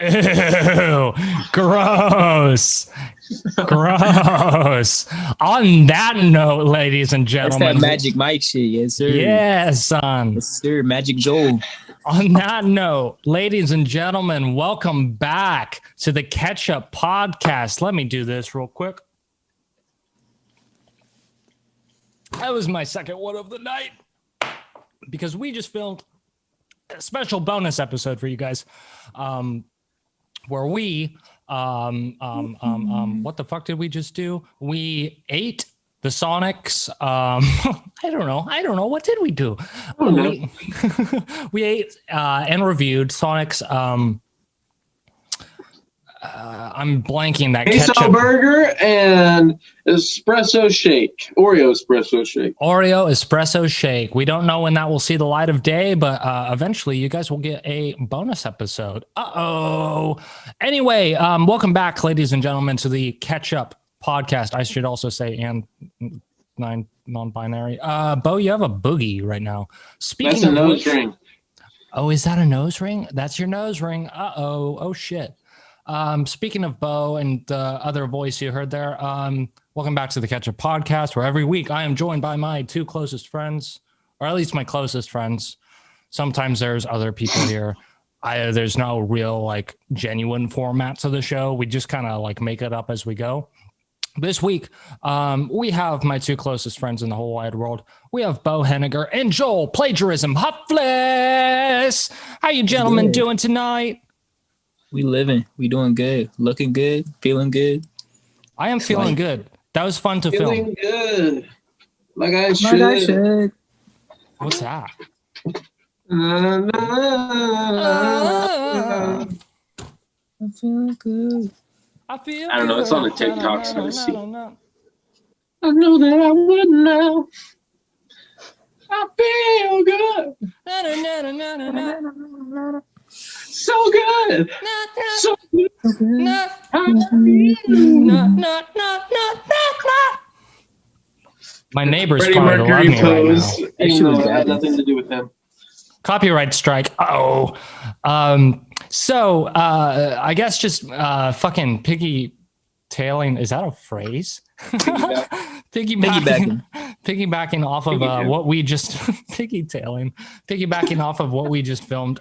Ew, gross. Gross. On that note, ladies and That's gentlemen. that Magic Mike shit, yes, sir. Yeah, son. Yes, sir. Magic Joel. On that note, ladies and gentlemen, welcome back to the Ketchup podcast. Let me do this real quick. That was my second one of the night because we just filmed a special bonus episode for you guys, where we what the fuck did we just do? We ate the Sonics. I don't know. What did we do? We ate and reviewed Sonic's. I'm blanking that queso ketchup burger and espresso shake, Oreo espresso shake. We don't know when that will see the light of day, but eventually you guys will get a bonus episode. Anyway, welcome back, ladies and gentlemen, to the Ketchup podcast. I should also say, and non-binary. Bo, you have a boogie right now. That's a nose ring. Oh, is that a nose ring? That's your nose ring. Oh shit. Speaking of Bo and the other voice you heard there, welcome back to the Ketchup podcast, where every week I am joined by my two closest friends, or at least my closest friends. Sometimes there's other people here. There's no real like genuine format to the show. We just kind of like make it up as we go. This week, we have my two closest friends in the whole wide world. We have Bo Henniger and Joel Plagiarism Huffless. How you gentlemen doing tonight? We living. We doing good. Looking good. Feeling good. I am feeling good. That was fun to film. Feeling good. Like I should. What's that? I feel good. I don't know. It's on the TikTok, so let's see. I know that I would now. I feel good. So good. So good. My neighbor's Freddie probably love Mercury me right now. pose. Even though it had nothing to do with him. Copyright strike. So I guess just fucking piggy tailing. Is that a phrase? Piggybacking off of what we just piggybacking off of what we just filmed.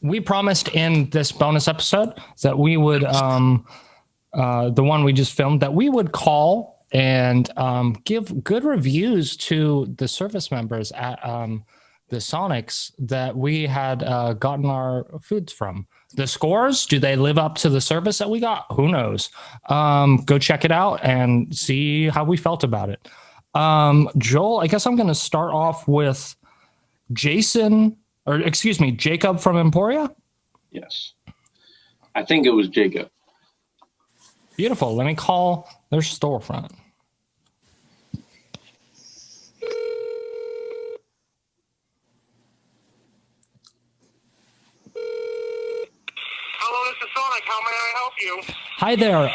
We promised in this bonus episode that we would the one we just filmed, that we would call and give good reviews to the service members at the Sonics that we had gotten our foods from. The scores, do they live up to the service that we got? Who knows? Go check it out and see how we felt about it. Joel, I guess I'm going to start off with Jacob from Emporia. Yes. I think it was Jacob. Beautiful. Let me call their storefront. Hello, this is Sonic. How may I help you? Hi there.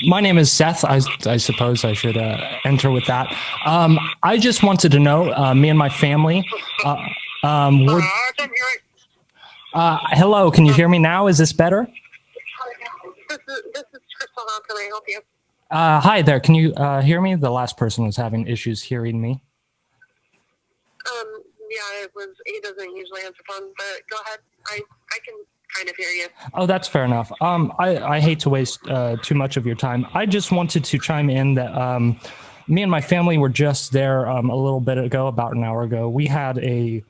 My name is Seth. I suppose I should enter with that. I just wanted to know, me and my family. Hello, can you hear me now? Is this better? This is Crystal. How can I help you? Hi there. Can you hear me? The last person was having issues hearing me. Yeah, he doesn't usually answer phone, but go ahead. I can kind of hear you. Oh, that's fair enough. I hate to waste too much of your time. I just wanted to chime in that me and my family were just there a little bit ago, about an hour ago. We had a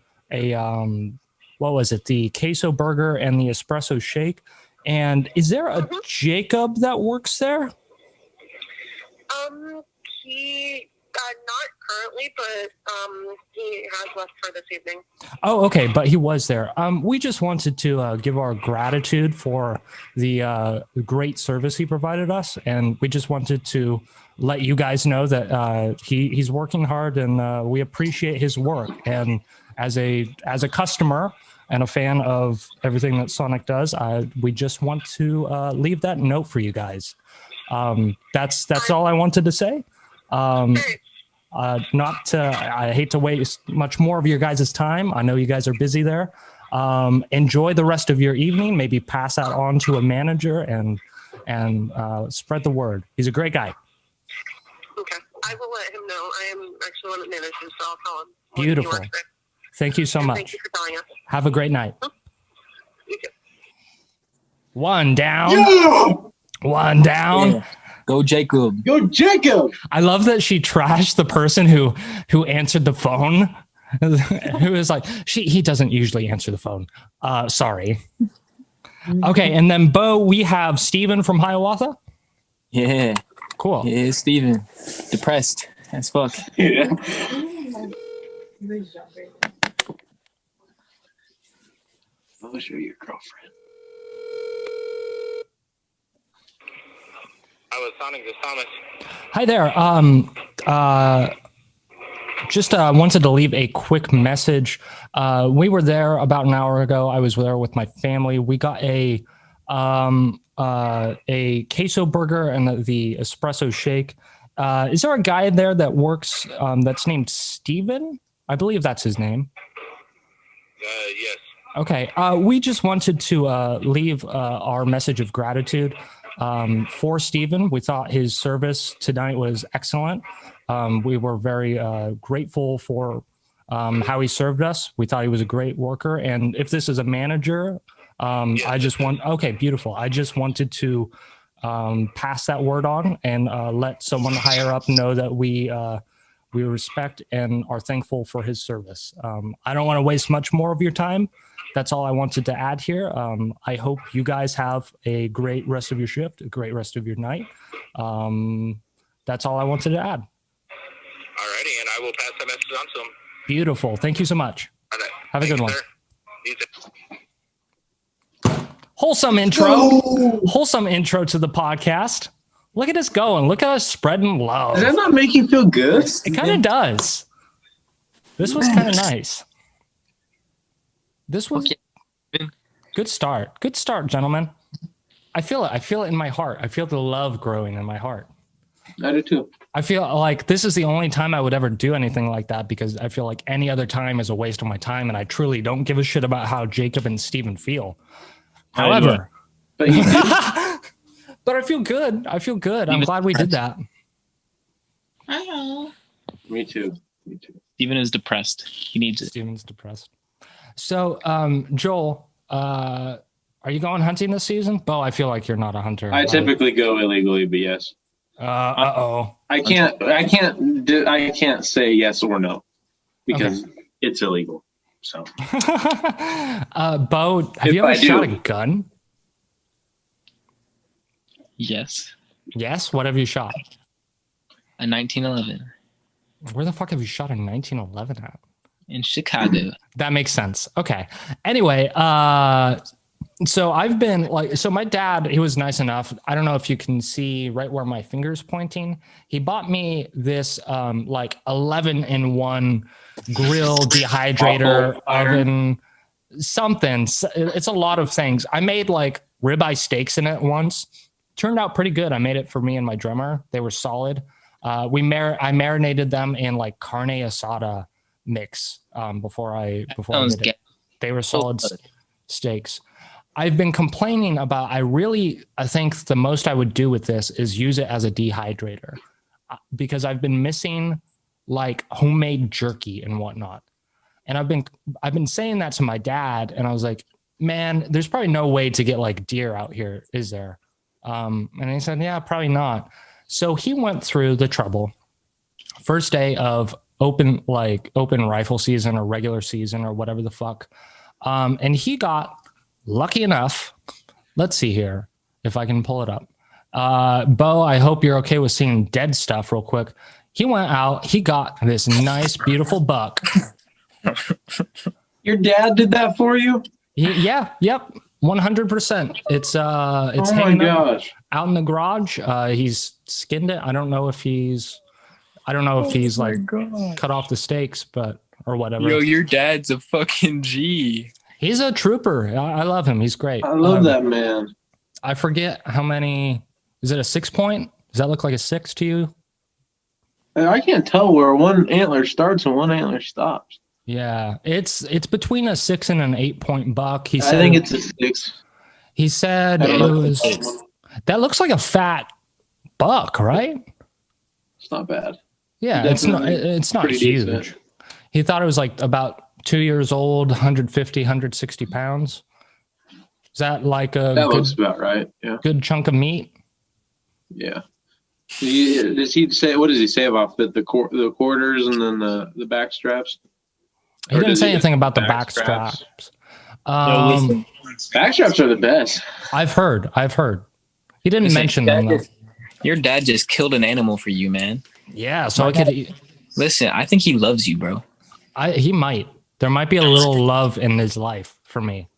what was it? The queso burger and the espresso shake. And is there a Jacob that works there? He not currently, but he has left for this evening. Oh, okay, but he was there. We just wanted to give our gratitude for the great service he provided us, and we just wanted to let you guys know that he's working hard, and we appreciate his work. And as a customer and a fan of everything that Sonic does, we just want to leave that note for you guys. That's all I wanted to say. I hate to waste much more of your guys' time. I know you guys are busy there. Enjoy the rest of your evening. Maybe pass that on to a manager and spread the word. He's a great guy. Okay. I will let him know. I am actually one that manages, so I'll tell him. Beautiful. Thank you so much. Thank you for telling us. Have a great night. You too. One down. Yeah! One down. Yeah. Go Jacob. Go Jacob. I love that she trashed the person who answered the phone. Who is like, he doesn't usually answer the phone. Sorry. Okay, and then Bo, we have Steven from Hiawatha. Yeah. Cool. Yeah, Steven. Depressed as fuck. Yeah. I'll show your girlfriend. I was sounding this Thomas. Hi there. Just wanted to leave a quick message. We were there about an hour ago. I was there with my family. We got a queso burger and the espresso shake. Is there a guy there that works that's named Steven? I believe that's his name. Yes. Okay. We just wanted to leave our message of gratitude for Steven. We thought his service tonight was excellent. We were very grateful for how he served us. We thought he was a great worker. And if this is a manager, okay, beautiful. I just wanted to pass that word on and let someone higher up know that we respect and are thankful for his service. I don't want to waste much more of your time. That's all I wanted to add here. I hope you guys have a great rest of your shift, a great rest of your night. That's all I wanted to add. Alrighty, and I will pass that message on to him. Beautiful. Thank you so much. All right. Have a good one. Sir. You too. Wholesome intro. Wholesome intro to the podcast. Look at us going. Look at us spreading love. Does that not make you feel good? It kind of does. This was kind of nice. This was good start. Good start, gentlemen. I feel it. I feel it in my heart. I feel the love growing in my heart. I do too. I feel like this is the only time I would ever do anything like that because I feel like any other time is a waste of my time and I truly don't give a shit about how Jacob and Steven feel. However, But you do. but I feel good. I feel good. I'm glad we did that. Me too. Me too. Steven is depressed. He needs it. Steven's depressed. So, Joel, are you going hunting this season? Bo, I feel like you're not a hunter. I typically go illegally, but yes. Uh-oh. I can't say yes or no because it's illegal. So, Bo, have you ever shot a gun? Yes. Yes. What have you shot? A 1911 Where the fuck have you shot a 1911 at? in Chicago. That makes sense. Okay. Anyway, so I've been so my dad, he was nice enough. I don't know if you can see right where my finger's pointing. He bought me this 11-in-1 grill, dehydrator, oven, something. It's a lot of things. I made ribeye steaks in it once. Turned out pretty good. I made it for me and my drummer. They were solid. I marinated them in carne asada mix before I did it. They were solid steaks. I've been complaining about, I think the most I would do with this is use it as a dehydrator because I've been missing homemade jerky and whatnot. And I've been saying that to my dad and I was like, man, there's probably no way to get deer out here, is there? And he said, yeah, probably not. So he went through the trouble. First day of open rifle season or regular season or whatever the fuck. And he got lucky enough. Let's see here if I can pull it up. Bo, I hope you're okay with seeing dead stuff real quick. He went out, he got this nice, beautiful buck. Your dad did that for you? Yeah, yep. 100%. It's Oh my hanging gosh. out in the garage. He's skinned it. I don't know if he's cut off the steaks, or whatever. Yo, your dad's a fucking G. He's a trooper. I love him. He's great. I love that man. I forget how many. Is it a 6 point? Does that look like a 6 to you? I can't tell where one antler starts and one antler stops. Yeah, it's between a 6 and an 8-point buck. I think it's a 6. He said I don't it know. was. That looks like a fat buck, right? It's not bad. Yeah, it's not. It's not Pretty huge. decent. He thought it was like about 2 years old, 150, 160 pounds. Is that like a That looks about right. Yeah. good chunk of meat? Yeah. Does he say? What does he say about the quarters and then the back straps? He Or didn't does say he anything just about the back back straps? straps. No, listen. Back straps are the best. I've heard. He didn't Listen, mention them though. Your dad just killed an animal for you, man. Yeah, so I could. Listen, I think he loves you, bro. He might. There might be a little love in his life for me.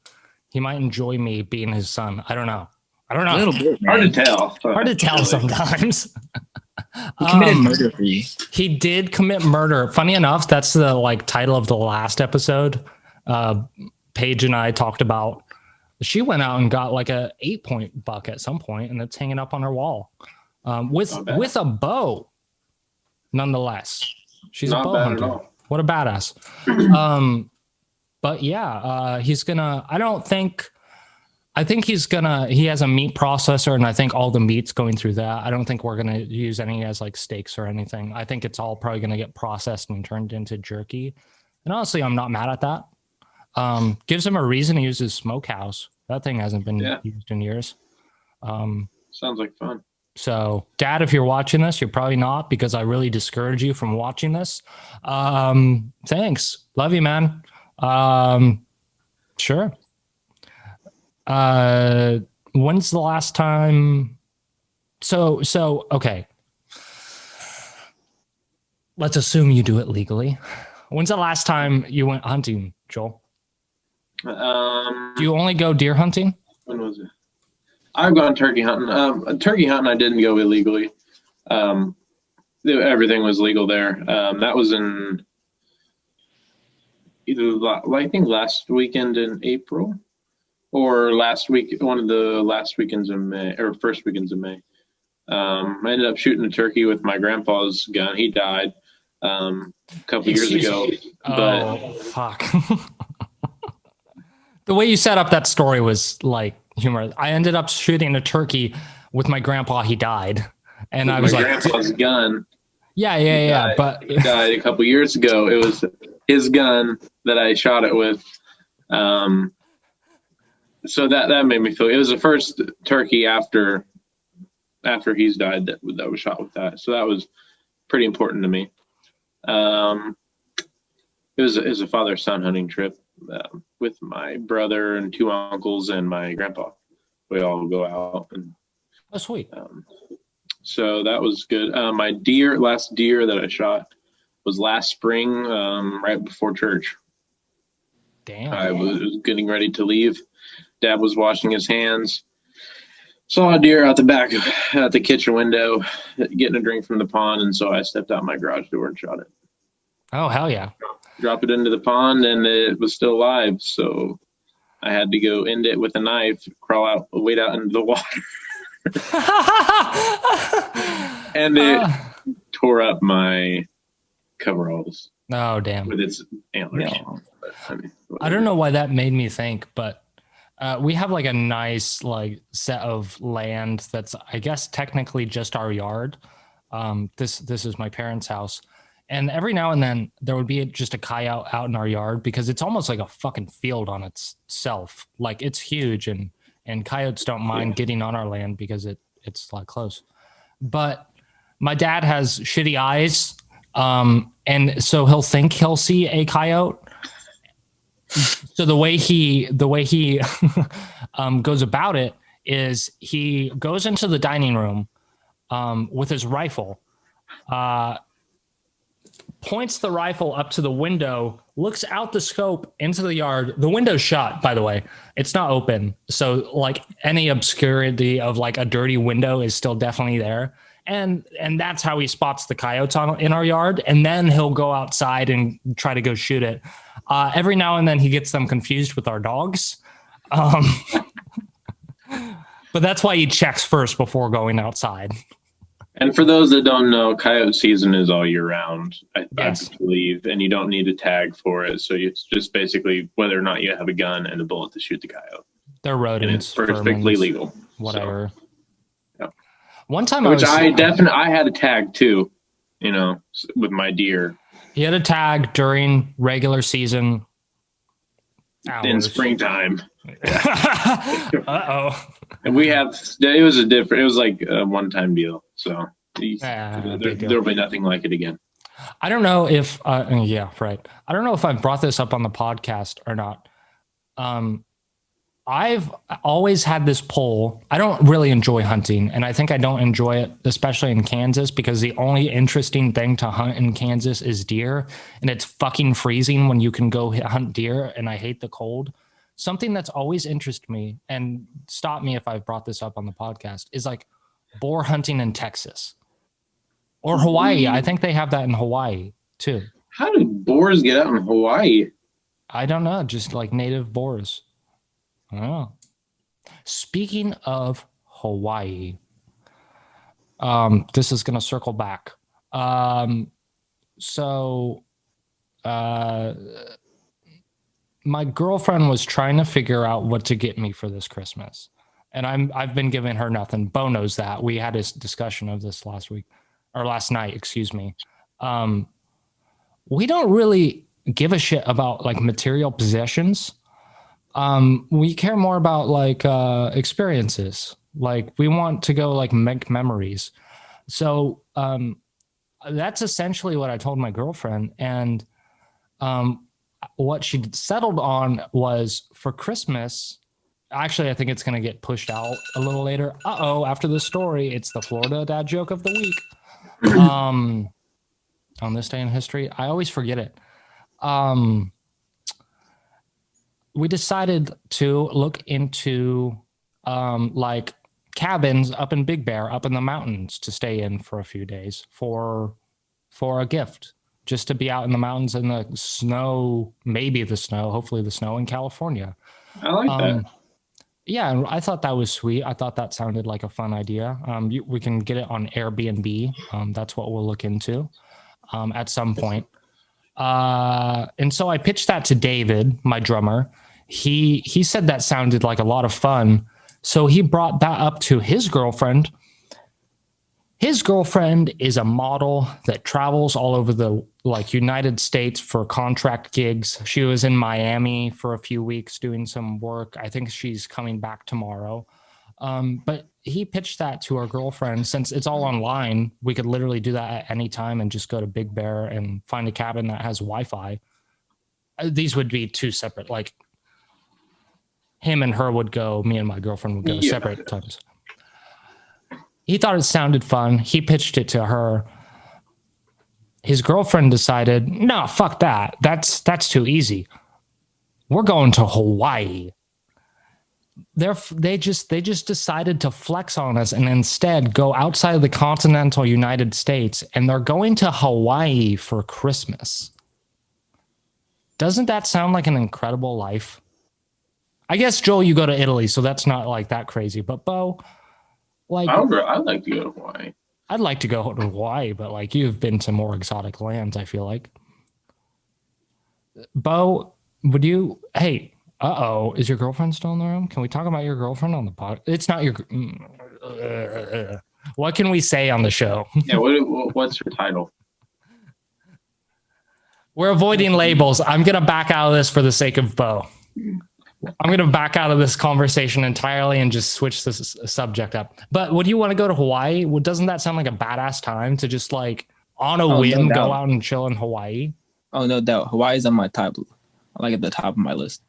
He might enjoy me being his son. I don't know. A little bit, man. Hard to tell. Hard to tell sometimes. He committed murder for you. He did commit murder. Funny enough, that's the like title of the last episode. Paige and I talked about. She went out and got like a 8-point buck at some point, and it's hanging up on her wall with a bow. Nonetheless, she's Not a bow bad hunter. at all. What a badass. But yeah, he's gonna. I think he has a meat processor, and I think all the meat's going through that. I don't think we're gonna use any as like steaks or anything. I think it's all probably gonna get processed and turned into jerky. And honestly, I'm not mad at that. Gives him a reason to use his smokehouse. That thing hasn't been used in years. Sounds like fun. So, Dad, if you're watching this, you're probably not, because I really discourage you from watching this. Thanks. Love you, man. Sure. When's the last time? So, okay. Let's assume you do it legally. When's the last time you went hunting, Joel? Do you only go deer hunting? When was it? I've gone turkey hunting. Turkey hunting, I didn't go illegally. Everything was legal there. That was in I think last weekend in April, or last week, one of the last weekends in May, or first weekends in May. I ended up shooting a turkey with my grandpa's gun. He died a couple years ago. Oh, fuck. The way you set up that story was like humor. I ended up shooting a turkey with my grandpa. He died, and I was my like, grandpa's gun. Yeah. But he died a couple years ago. It was his gun that I shot it with. So that made me feel. It was the first turkey after he's died that was shot with that. So that was pretty important to me. It was a father-son hunting trip with my brother and 2 uncles and my grandpa. We all go out and. Oh, sweet. So that was good. My last deer that I shot was last spring, right before church. Damn. I was getting ready to leave. Dad was washing his hands. Saw a deer out the back, at the kitchen window, getting a drink from the pond, and so I stepped out my garage door and shot it. Oh, hell yeah. Drop it into the pond, and it was still alive, so I had to go end it with a knife, wade out into the water. And it tore up my coveralls. Oh, damn. With its antlers. Yeah. I don't know why that made me think, but we have like a nice like set of land that's, I guess, technically just our yard. This is my parents' house. And every now and then there would be just a coyote out in our yard, because it's almost like a fucking field on itself. Like, it's huge, and coyotes don't mind getting on our land because it's like close. But my dad has shitty eyes. And so he'll think he'll see a coyote. So the way he goes about it is he goes into the dining room with his rifle, points the rifle up to the window, looks out the scope into the yard. The window's shut, by the way. It's not open. So like any obscurity of like a dirty window is still definitely there. And that's how he spots the coyotes in our yard. And then he'll go outside and try to go shoot it. Every now and then he gets them confused with our dogs. But that's why he checks first before going outside. And for those that don't know, coyote season is all year round, I Yes. believe, and you don't need a tag for it. So it's just basically whether or not you have a gun and a bullet to shoot the coyote. They're And it's rodents, perfectly vermins, legal. whatever. Yeah. One time I had a tag too, with my deer. He had a tag during regular season hours. In springtime. Uh-oh. And it was like a one-time deal. So there'll be nothing like it again. I don't know if, yeah, right. I don't know if I've brought this up on the podcast or not. I've always had this pull. I don't really enjoy hunting, and I think I don't enjoy it, especially in Kansas, because the only interesting thing to hunt in Kansas is deer, and it's fucking freezing when you can go hunt deer, and I hate the cold. Something that's always interested me, and stop me if I've brought this up on the podcast, is like boar hunting in Texas or Hawaii. I think they have that in Hawaii too. How do boars get out in Hawaii? I don't know, just like native boars. Oh. Speaking of Hawaii, this is going to circle back. My girlfriend was trying to figure out what to get me for this Christmas, and I've been giving her nothing. Bo knows that. We had a discussion of this last night, excuse me. We don't really give a shit about like material possessions. We care more about like experiences. Like we want to go like make memories. So that's essentially what I told my girlfriend. And what she settled on was for Christmas. Actually, I think it's going to get pushed out a little later. After this story, it's the Florida dad joke of the week. On this day in history, I always forget it. We decided to look into like cabins up in Big Bear, up in the mountains, to stay in for a few days for a gift, just to be out in the mountains in the snow, hopefully the snow in California. I like that. Yeah, I thought that was sweet. I thought that sounded like a fun idea. We can get it on Airbnb. That's what we'll look into at some point. And so I pitched that to David, my drummer. He said that sounded like a lot of fun. So he brought that up to his girlfriend. His girlfriend is a model that travels all over the United States for contract gigs. She was in Miami for a few weeks doing some work. I think she's coming back tomorrow. But he pitched that to our girlfriend. Since it's all online, we could literally do that at any time and just go to Big Bear and find a cabin that has Wi-Fi. These would be two separate, like him and her would go, me and my girlfriend would go separate times. He thought it sounded fun. He pitched it to her. His girlfriend decided, no, fuck that. That's too easy. We're going to Hawaii. They just decided to flex on us and instead go outside of the continental United States, and they're going to Hawaii for Christmas. Doesn't that sound like an incredible life? I guess, Joel, you go to Italy, so that's not like that crazy. But Bo, like, I'd like to go to Hawaii. I'd like to go to Hawaii, but like you've been to more exotic lands, I feel like. Bo, would you? Hey, is your girlfriend still in the room? Can we talk about your girlfriend on the pod? It's not your. What can we say on the show? Yeah. What's her title? We're avoiding labels. I'm gonna back out of this for the sake of Bo. I'm going to back out of this conversation entirely and just switch this subject up. But would you want to go to Hawaii? Well, doesn't that sound like a badass time to just like on a whim go out and chill in Hawaii? Oh, no doubt. Hawaii's on my top, like at the top of my list.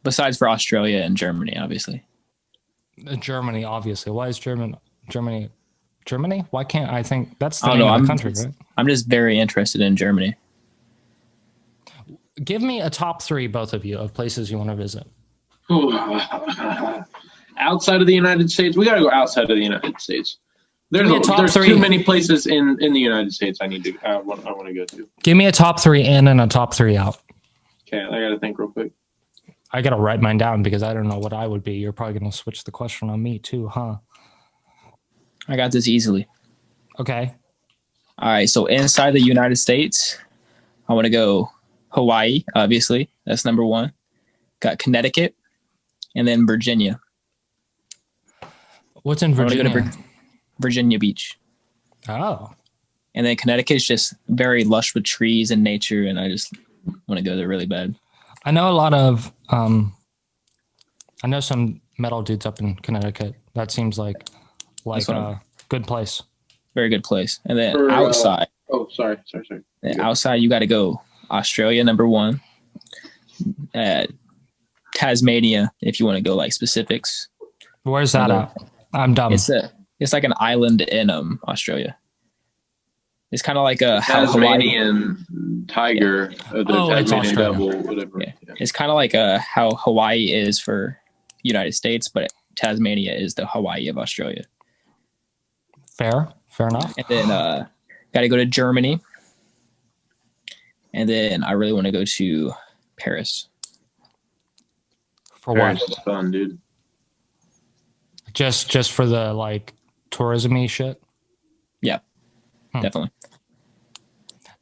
Besides for Australia and Germany, obviously. Germany, obviously. Why is Germany? Why can't I think that's the name of the country, right? I'm just very interested in Germany. Give me a top 3, both of you, of places you want to visit. Outside of the United States? We got to go outside of the United States. There's too many places in the United States I want to go to. Give me a top 3 in and a top 3 out. Okay, I got to think real quick. I got to write mine down because I don't know what I would be. You're probably going to switch the question on me too, huh? I got this easily. Okay. All right, so inside the United States, I want to go Hawaii, obviously. That's number one. Got Connecticut, and then Virginia. What's in I want to Virginia? go to Virginia Beach. Oh, And then Connecticut's just very lush with trees and nature, and I just want to go there really bad. I know a lot of. I know some metal dudes up in Connecticut. That seems like a good place. Very good place. And then For, outside, sorry. outside you got to go Australia, number one. Tasmania, if you want to go like specifics. Where's that at? I'm dumb. It's like an island in Australia. It's kind of like a Tasmanian tiger, or the it's Tasmanian Australia. devil, whatever. Yeah. It's kind of like how Hawaii is for United States, but Tasmania is the Hawaii of Australia. Fair enough. And then got to go to Germany. And then I really want to go to Paris. For Paris what? is fun, dude. Just for the like tourism-y shit. Yeah, definitely.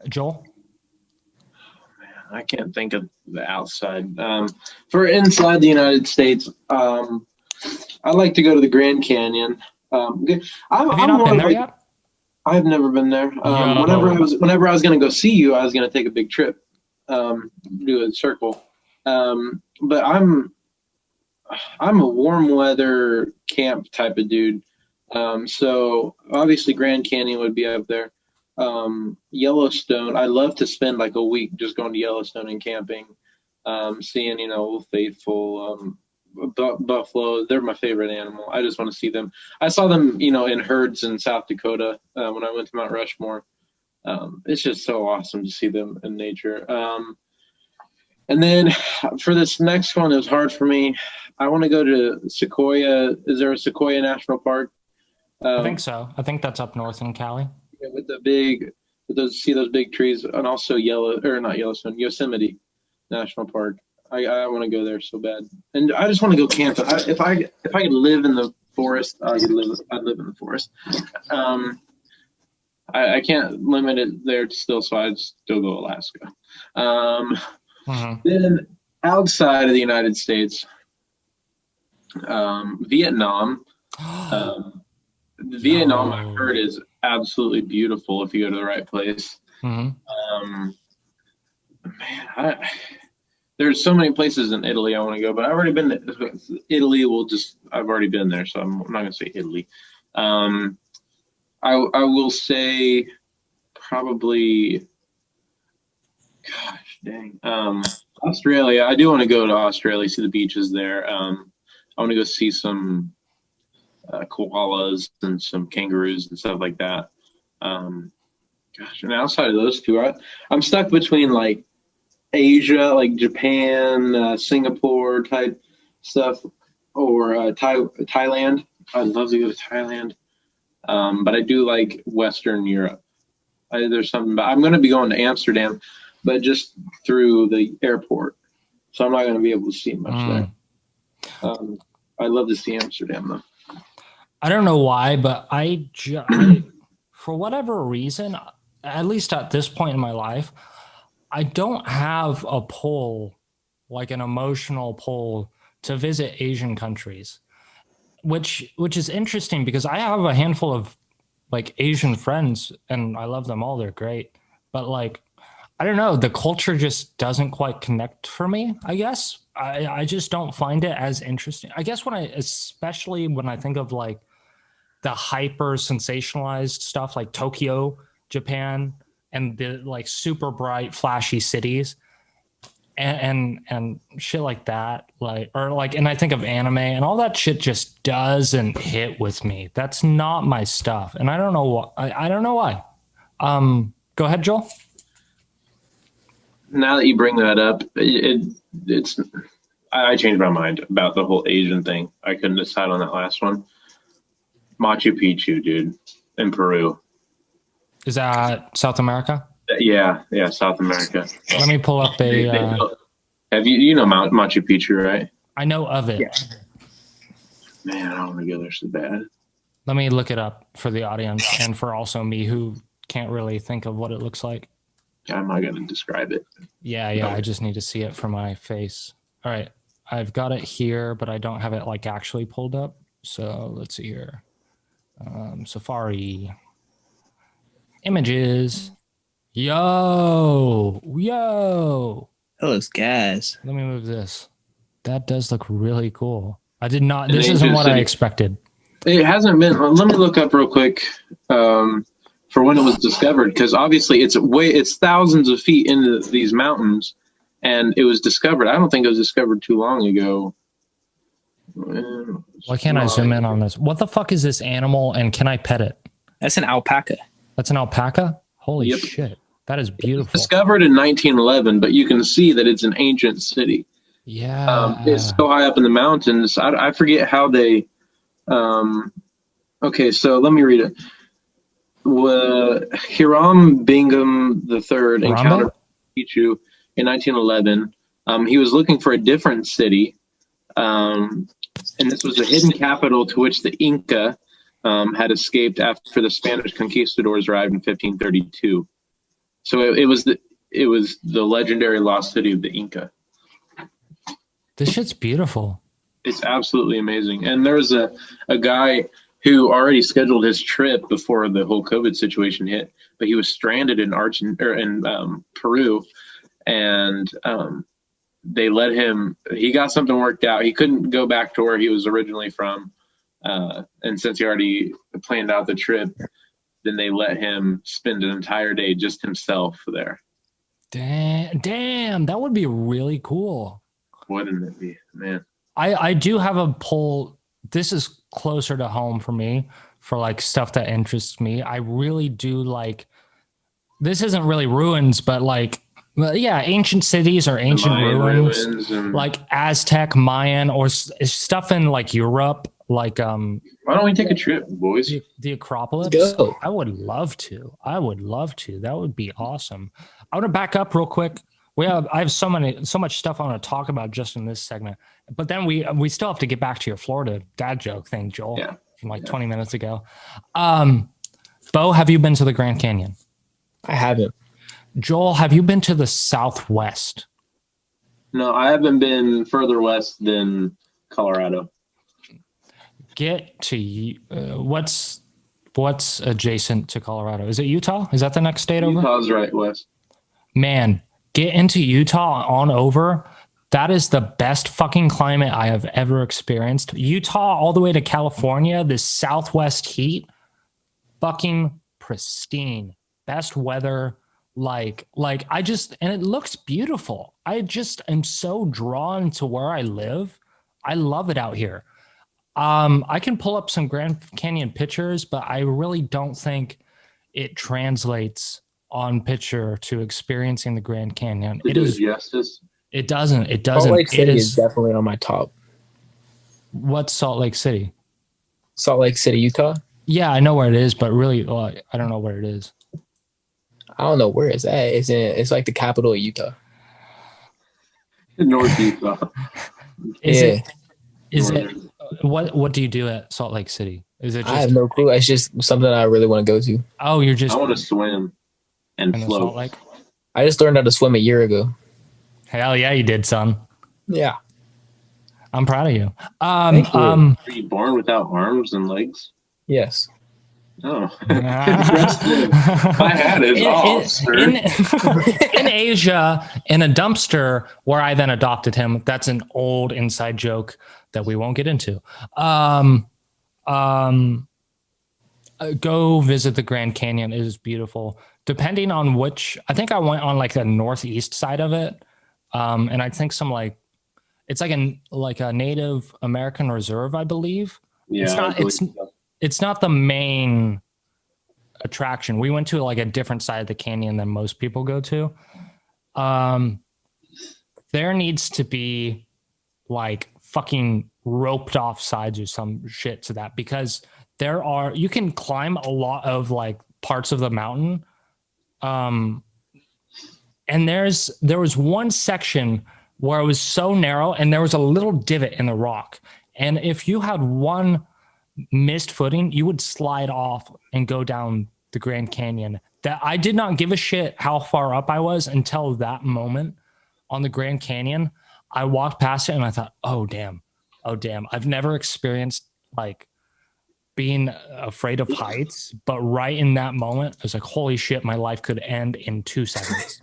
Joel? I can't think of the outside. For inside the United States, I like to go to the Grand Canyon. Have you not been there yet? I've never been there. Whenever I was going to go see you, I was going to take a big trip, do a circle. But I'm a warm weather camp type of dude. So obviously Grand Canyon would be up there. Yellowstone, I love to spend like a week just going to Yellowstone and camping, seeing, Old Faithful, buffalo. They're my favorite animal. I just want to see them. I saw them, in herds in South Dakota when I went to Mount Rushmore. It's just so awesome to see them in nature. And then for this next one, it was hard for me. I want to go to Sequoia. Is there a Sequoia National Park? I think so. I think that's up north in Cali. Yeah, with those big trees, and also not Yellowstone, Yosemite National Park. I want to go there so bad, and I just want to go camping. If I could live in the forest, I'd live in the forest. I can't limit it there still, so I'd still go Alaska. Then outside of the United States, Vietnam. Vietnam, I've heard, is absolutely beautiful if you go to the right place. There's so many places in Italy I want to go, but I've already been to Italy. I've already been there, so I'm not going to say Italy. I will say probably, gosh dang, Australia. I do want to go to Australia, see the beaches there. I want to go see some koalas and some kangaroos and stuff like that. Gosh, and outside of those two, I'm stuck between like Asia, like Japan, Singapore type stuff, or Thailand. I'd love to go to Thailand, but I do like Western Europe. There's something about, I'm going to be going to Amsterdam, but just through the airport, so I'm not going to be able to see much there. I'd love to see Amsterdam though. I don't know why, but I for whatever reason, at least at this point in my life, I don't have a pull, like an emotional pull, to visit Asian countries, which is interesting because I have a handful of like Asian friends and I love them all. They're great. But like, I don't know, the culture just doesn't quite connect for me, I guess. I just don't find it as interesting. I guess especially when I think of like the hyper sensationalized stuff like Tokyo, Japan, and the like super bright, flashy cities and shit like that, and I think of anime and all that shit just doesn't hit with me. That's not my stuff. And I don't know why. I don't know why. Go ahead, Joel. Now that you bring that up, I changed my mind about the whole Asian thing. I couldn't decide on that last one. Machu Picchu, dude, in Peru. Is that South America? Yeah, South America. Let me pull up have you know Machu Picchu, right? I know of it. Yeah. Man, I want to go there so bad. Let me look it up for the audience and for also me who can't really think of what it looks like. I'm not gonna describe it. Yeah, I just need to see it for my face. All right, I've got it here, but I don't have it like actually pulled up. So let's see here. Safari images. Yo. Those guys. Let me move this. That does look really cool. I did not. An This isn't ancient what I city. expected. It hasn't been. Let me look up real quick for when it was discovered, because obviously it's thousands of feet into these mountains, and it was discovered. I don't think it was discovered too long ago. Why can't I zoom in on this? What the fuck is this animal? And can I pet it? That's an alpaca. That's an alpaca. Holy Yep. shit! That is beautiful. Discovered in 1911, but you can see that it's an ancient city. Yeah. It's so high up in the mountains. I forget how they. Okay, so let me read it. Hiram Bingham III encountered Pichu in 1911. He was looking for a different city, and this was the hidden capital to which the Inca had escaped after the Spanish conquistadors arrived in 1532. So it was the legendary lost city of the Inca. This shit's beautiful. It's absolutely amazing. And there's a guy who already scheduled his trip before the whole COVID situation hit, but he was stranded in Peru, and they let him. He got something worked out. He couldn't go back to where he was originally from, and since he already planned out the trip, then they let him spend an entire day just himself there. Damn, that would be really cool. Wouldn't it be, man? I do have a poll. This is closer to home for me for like stuff that interests me. I really do like, this isn't really ruins, but like, well, yeah, ancient cities or ancient ruins and like Aztec, Mayan, or stuff in like Europe, like why don't we take a trip, boys? the Acropolis. Let's go. I would love to. That would be awesome. I want to back up real quick. I have so much stuff I want to talk about just in this segment, but then we still have to get back to your Florida dad joke thing, Joel, from like 20 minutes ago. Bo, have you been to the Grand Canyon? I haven't. Joel, have you been to the Southwest? No, I haven't been further west than Colorado. Get to what's adjacent to Colorado? Is it Utah? Is that the next state over? Utah's right west. Man, get into Utah on over. That is the best fucking climate I have ever experienced. Utah all the way to California, this Southwest heat, fucking pristine. Best weather. Like I just, and it looks beautiful. I just am so drawn to where I live. I love it out here. I can pull up some Grand Canyon pictures, but I really don't think it translates on picture to experiencing the Grand Canyon. It is justice. It doesn't. Salt Lake City is definitely on my top. What's Salt Lake City? Salt Lake City, Utah? Yeah, I know where it is, but really, I don't know where it is. I don't know where it's at. It's like the capital of Utah. North Utah. Is it what do you do at Salt Lake City? Is it just, I have no clue. It's just something I really want to go to. Oh, you're just I want to swim and in the float. Salt Lake? I just learned how to swim a year ago. Hell yeah, you did, son. Yeah. I'm proud of you. Thank you. Are you born without arms and legs? Yes. Oh, my hat is off, sir. In Asia, in a dumpster where I then adopted him. That's an old inside joke that we won't get into. Go visit the Grand Canyon. It is beautiful. Depending on which, I think I went on like the northeast side of it, and I think some like it's like a Native American reserve, I believe. Yeah, It's not the main attraction. We went to like a different side of the canyon than most people go to. There needs to be like fucking roped off sides or some shit to that, because you can climb a lot of like parts of the mountain. And there was one section where it was so narrow and there was a little divot in the rock. And if you had one missed footing, you would slide off and go down the Grand Canyon. That I did not give a shit how far up I was until that moment on the Grand Canyon. I walked past it and I thought, oh damn. I've never experienced like being afraid of heights, but right in that moment, I was like, holy shit, my life could end in 2 seconds.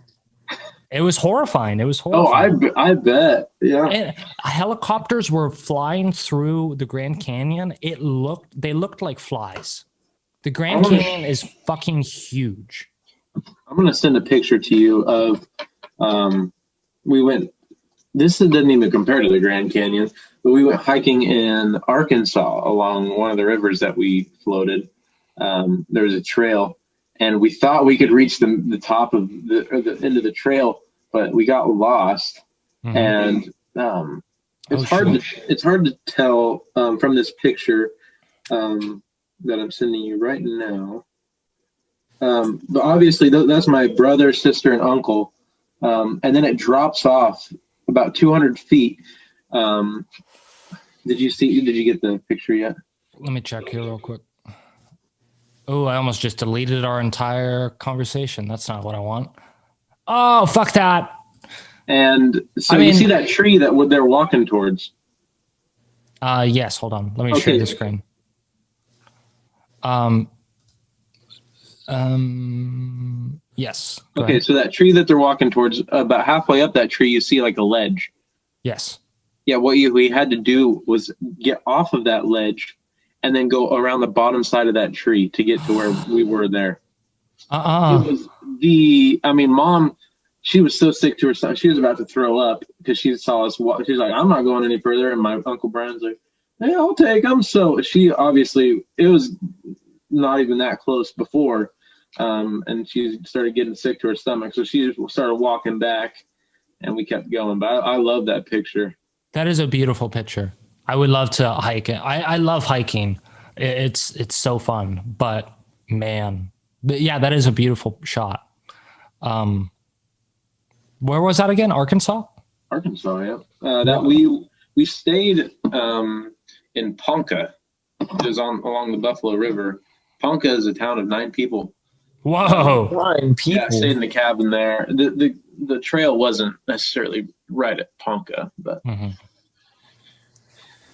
It was horrifying. Oh, I bet. Yeah. And helicopters were flying through the Grand Canyon. They looked like flies. The Grand Canyon is fucking huge. I'm going to send a picture to you of, this doesn't even compare to the Grand Canyon, but we went hiking in Arkansas along one of the rivers that we floated. There was a trail, and we thought we could reach the top of the end of the trail, but we got lost. Mm-hmm. And it's hard to tell from this picture that I'm sending you right now. But obviously that's my brother, sister, and uncle. And then it drops off about 200 feet. Did you get the picture yet? Let me check here real quick. Oh, I almost just deleted our entire conversation. That's not what I want. Oh, fuck that. And so you see that tree that they're walking towards? Yes, hold on. Let me share the screen. Yes. Okay, so that tree that they're walking towards, about halfway up that tree, you see like a ledge. Yes. Yeah, what we had to do was get off of that ledge and then go around the bottom side of that tree to get to where we were there. It was Mom, she was so sick to her son. She was about to throw up because she saw us walk. She's like, I'm not going any further. And my Uncle Brian's like, hey, I'll take them. So she obviously, it was not even that close before. And she started getting sick to her stomach. So she started walking back and we kept going. But I love that picture. That is a beautiful picture. I would love to hike it. I love hiking. It's so fun, but man, yeah, that is a beautiful shot. Where was that again? Arkansas? Arkansas, yeah. We stayed in Ponca. It was along the Buffalo River. Ponca is a town of 9 people. Whoa! 9 people. Yeah, I stayed in the cabin there. The trail wasn't necessarily right at Ponca, but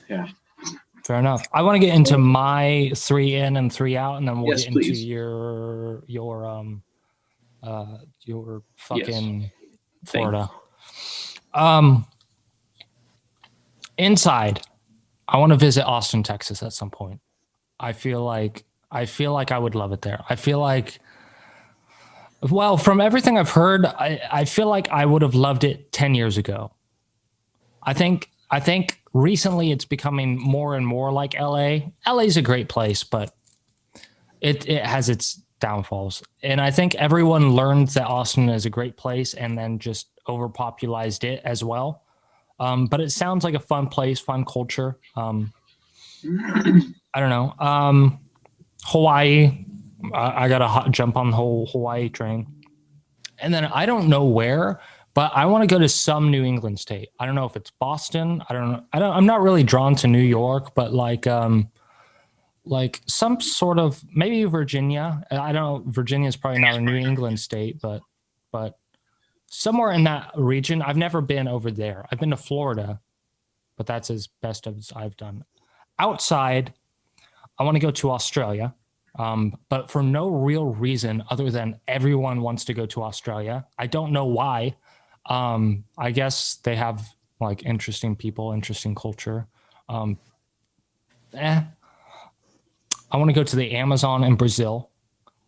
yeah. Fair enough. I want to get into my 3 in and 3 out, and then we'll get into your fucking Florida. Inside, I want to visit Austin, Texas at some point. I feel like I would love it there. I feel like, well, from everything I've heard, I feel like I would have loved it 10 years ago. I think recently it's becoming more and more like LA. LA is a great place, but it has its downfalls. And I think everyone learned that Austin is a great place and then just overpopularized it as well. But it sounds like a fun place, fun culture. I don't know. Hawaii, I got to jump on the whole Hawaii train. And then I don't know where, but I want to go to some New England state. I don't know if it's Boston. I don't know. I'm not really drawn to New York, but like some sort of, maybe Virginia. I don't know. Virginia is probably not a New England state, but somewhere in that region. I've never been over there. I've been to Florida, but that's as best as I've done. Outside, I want to go to Australia, but for no real reason other than everyone wants to go to Australia. I don't know why. I guess they have like interesting people, interesting culture. I want to go to the Amazon in Brazil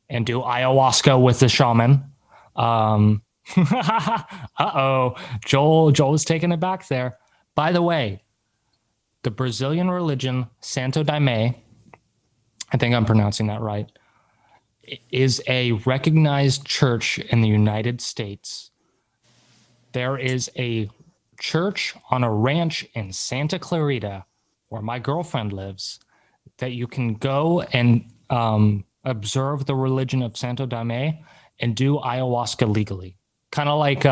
and do ayahuasca with the shaman. Joel was taking it back there. By the way, the Brazilian religion, Santo Daime, I think I'm pronouncing that right, is a recognized church in the United States. There is a church on a ranch in Santa Clarita, where my girlfriend lives, that you can go and observe the religion of Santo Daime and do ayahuasca legally. Kind of like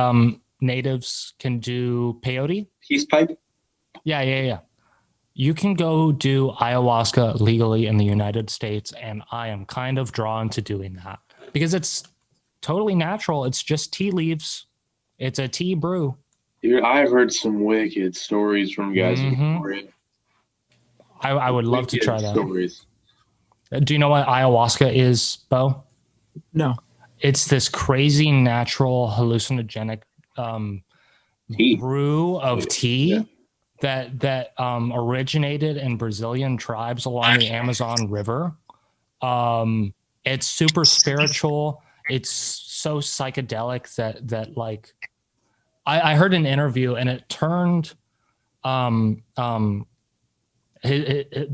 natives can do peyote. Peace pipe? Yeah. You can go do ayahuasca legally in the United States, and I am kind of drawn to doing that because it's totally natural. It's just tea leaves. It's a tea brew. Dude, I've heard some wicked stories from guys in Victoria. I would love to try that. Stories. Do you know what ayahuasca is, Bo? No. It's this crazy natural hallucinogenic brew of tea that originated in Brazilian tribes along the Amazon River. It's super spiritual. It's so psychedelic that like I heard an interview and it turned the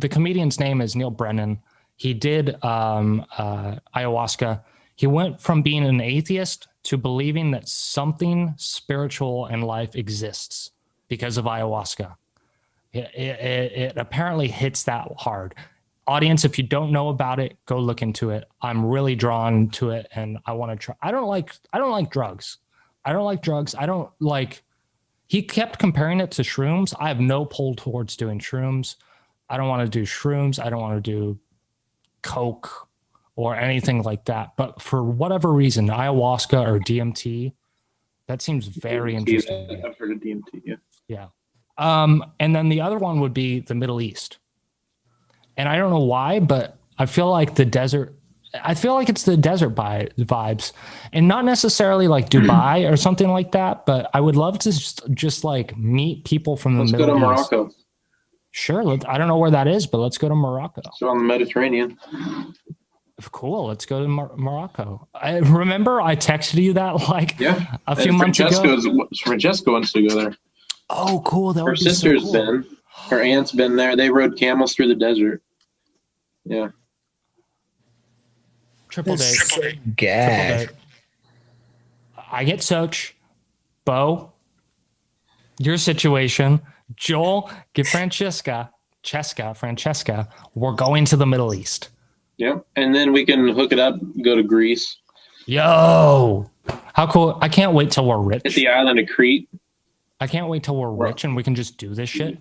comedian's name is Neil Brennan. He did ayahuasca. He went from being an atheist to believing that something spiritual in life exists because of ayahuasca. It apparently hits that hard. Audience, if you don't know about it, go look into it. I'm really drawn to it and I want to try. I don't like drugs. He kept comparing it to shrooms. I have no pull towards doing shrooms. I don't want to do shrooms. I don't want to do coke or anything like that. But for whatever reason, ayahuasca or DMT, that seems very interesting. I've heard of DMT, yeah. And then the other one would be the Middle East. And I don't know why, but I feel like it's the desert vibes, and not necessarily like Dubai or something like that, but I would love to just like meet people from the Middle East. Let's go to Morocco. Sure. I don't know where that is, but let's go to Morocco. So on the Mediterranean. Cool. Let's go to Morocco. I remember I texted you that like a few months ago. Francesca wants to go there. Oh, cool. Her sister's been. Her aunt's been there. They rode camels through the desert. Yeah. Triple date. Gag. I get Soch. Bo, your situation. Joel, get Francesca. We're going to the Middle East. Yep. And then we can hook it up, go to Greece. Yo. How cool. I can't wait till we're rich. At the island of Crete. I can't wait till we're rich and we can just do this shit.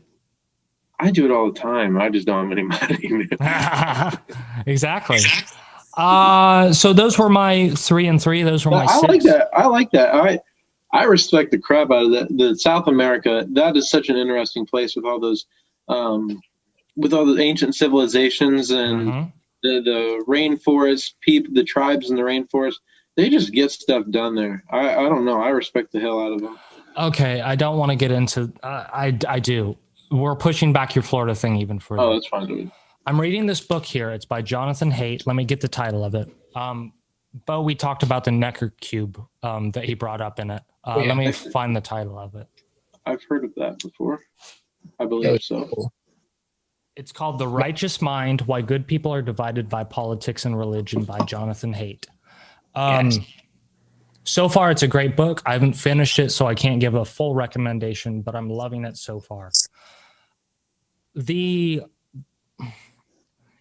I do it all the time. I just don't have any money. Exactly. So those were my 3 and 3. Those were my 6. I like that. I respect the crap out of that. The South America, that is such an interesting place with all those, with all the ancient civilizations and the rainforest people, the tribes in the rainforest. They just get stuff done there. I don't know. I respect the hell out of them. Okay, I don't want to get into. I do. We're pushing back your Florida thing even further. Oh, that's fine, dude. I'm reading this book here. It's by Jonathan Haidt. Let me get the title of it. Bo, we talked about the Necker cube that he brought up in it. Let me find the title of it. I've heard of that before. I believe so. It's called The Righteous Mind, Why Good People Are Divided by Politics and Religion by Jonathan Haidt. So far, it's a great book. I haven't finished it, so I can't give a full recommendation, but I'm loving it so far.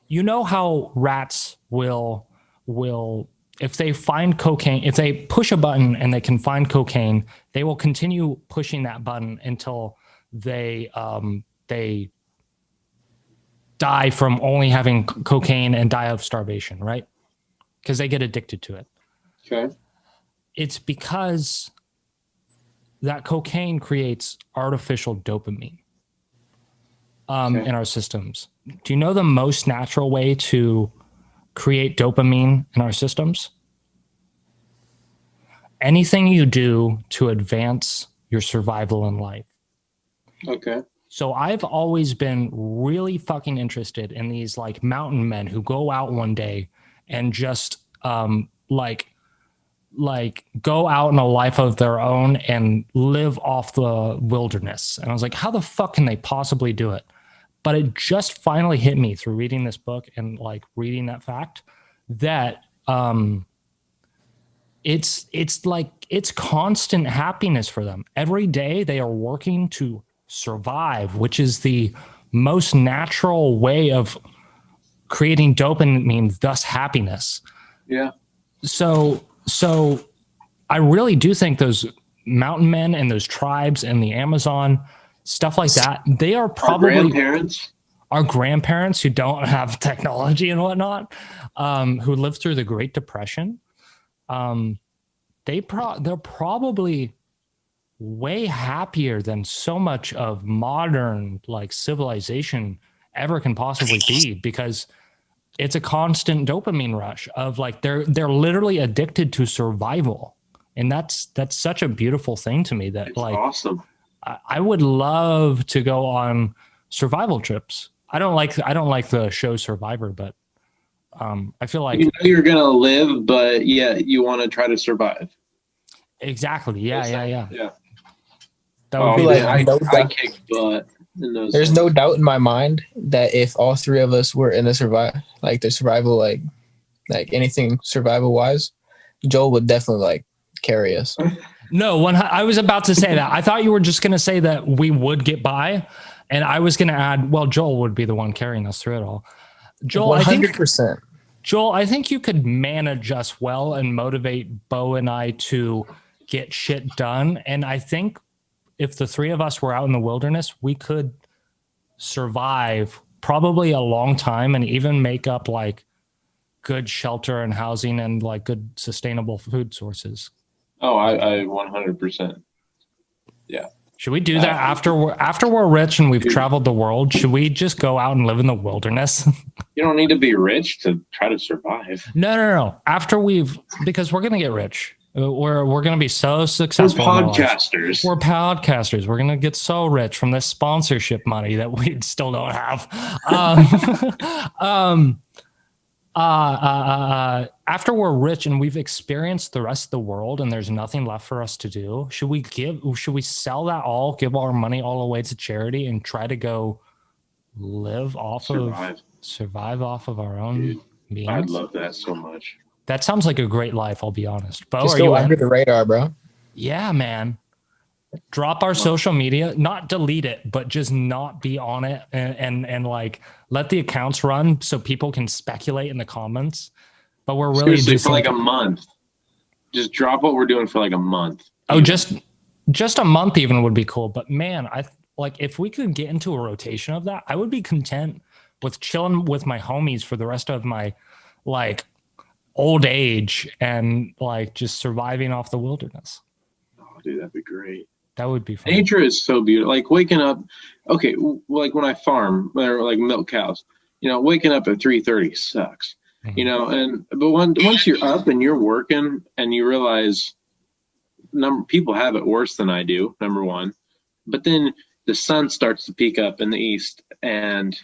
You know how rats will if they find cocaine, if they push a button and they can find cocaine, they will continue pushing that button until they die from only having cocaine and die of starvation, right? Because they get addicted to it. Okay. It's because that cocaine creates artificial dopamine in our systems. Do you know the most natural way to create dopamine in our systems? Anything you do to advance your survival in life. Okay. So I've always been really fucking interested in these like mountain men who go out one day and just like go out in a life of their own and live off the wilderness. And I was like, how the fuck can they possibly do it? But it just finally hit me through reading this book and like reading that fact that it's like it's constant happiness for them. Every day they are working to survive, which is the most natural way of creating dopamine, thus happiness. Yeah. So I really do think those mountain men and those tribes in the Amazon, stuff like that. They are Our probably grandparents. our grandparents who don't have technology and whatnot, who lived through the Great Depression. They're probably way happier than so much of modern like civilization ever can possibly be, because it's a constant dopamine rush of like they're literally addicted to survival, and that's such a beautiful thing to me. That It's like awesome. I would love to go on survival trips. I don't like the show Survivor, but I feel like You know you're gonna live, but yeah, you want to try to survive. exactly. Yeah. Yeah. That would Oh, be like, man, no I doubt. kick butt in those. There's things. no doubt in my mind that if all three of us were in the survival, like anything survival wise, Joel would definitely like carry us. no one. I was about to say that. I thought you were just going to say that we would get by, and I was going to add, well, Joel would be the one carrying us through it all. Joel, 100%. I think you could manage us well and motivate Bo and I to get shit done. And I think if the three of us were out in the wilderness, we could survive probably a long time and even make up like good shelter and housing and like good sustainable food sources. Oh, I 100%. Yeah. Should we do that after we're rich and we've traveled the world? Should we just go out and live in the wilderness? You don't need to be rich to try to survive. No. Because we're gonna get rich. We're gonna be so We're successful. podcasters. We're podcasters. We're gonna get so rich from this sponsorship money that we still don't have. After we're rich and we've experienced the rest of the world and there's nothing left for us to do, should we sell that all, give our money all away to charity and try to go live off survive off of our own Dude, means? I'd love that so much. That sounds like a great life, I'll be honest. Bo, Just are you go in? under the radar, bro. Yeah, man. Drop our social media, not delete it, but just not be on it, and like let the accounts run so people can speculate in the comments. But we're really Seriously, just for like a month. Just drop what we're doing for like a month. just a month even would be cool. But man, I like if we could get into a rotation of that, I would be content with chilling with my homies for the rest of my like old age and like just surviving off the wilderness. Oh, dude, that'd be great. That would be fun. Nature is so beautiful. Like waking up, okay, like when I farm or like milk cows, waking up at 3:30 sucks, but once you're up and you're working and you realize people have it worse than I do, number one, but then the sun starts to peek up in the east and